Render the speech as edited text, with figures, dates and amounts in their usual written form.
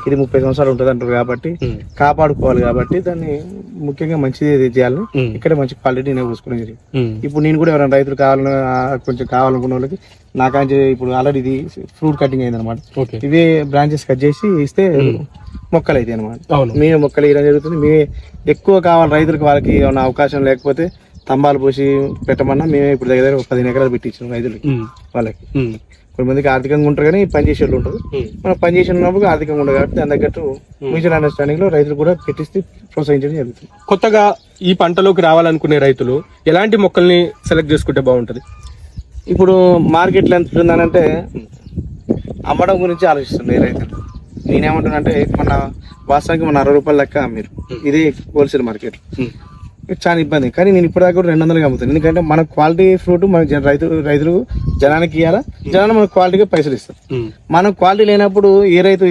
ఇది 30 సంవత్సరాలు ఉంటుంది అంటారు కాబట్టి కాపాడుకోవాలి కాబట్టి దాన్ని ముఖ్యంగా మంచిది చేయాలని ఇక్కడ మంచి క్వాలిటీ నేను చూసుకునేది జరిగింది. ఇప్పుడు నేను కూడా ఎవరైనా రైతులు కావాలన్నా కొంచెం కావాలనుకున్న వాళ్ళకి నాకంటే ఇప్పుడు ఆల్రెడీ ఇది ఫ్రూట్ కటింగ్ అయింది అనమాట. ఇవే బ్రాంచెస్ కట్ చేసి ఇస్తే మొక్కలు అయితే అనమాట. మేమే మొక్కలు వేయడం జరుగుతుంది. మేమే ఎక్కువ కావాలి రైతులకు, వాళ్ళకి ఏమైనా అవకాశం లేకపోతే స్తంభాలు పోసి పెట్టమన్నా మేమే ఇప్పుడు దగ్గర 15 ఎకరాలు పెట్టించాం రైతులకి. వాళ్ళకి కొంతమందికి ఆర్థికంగా ఉంటారు కానీ పని చేసే వాళ్ళు ఉంటారు. మనం పని చేసి ఉన్నప్పుడు ఆర్థికంగా ఉండదు కాబట్టి దాని తగ్గట్టు మ్యూచువల్ అండర్స్టాండింగ్ లో రైతులు కూడా పెట్టిస్తే ప్రోత్సహించడం జరుగుతుంది. కొత్తగా ఈ పంటలోకి రావాలనుకునే రైతులు ఎలాంటి మొక్కల్ని సెలెక్ట్ చేసుకుంటే బాగుంటది? ఇప్పుడు మార్కెట్లో ఎంత ఉందనంటే అమ్మడం గురించి ఆలోచిస్తుంది రైతులు. నేనేమంటానంటే మన వాస్తవానికి మన 60 రూపాయల లెక్క అమ్మారు, ఇదే హోల్సేల్ మార్కెట్. చాలా ఇబ్బంది. కానీ నేను ఇప్పటిదాకా కూడా 200కి అమ్ముతాను. ఎందుకంటే మన క్వాలిటీ ఫ్రూట్ మన రైతులు జనానికి ఇవ్వాలా, జనాలు మన క్వాలిటీగా పైసలు ఇస్తారు. మనం క్వాలిటీ లేనప్పుడు ఏ రైతు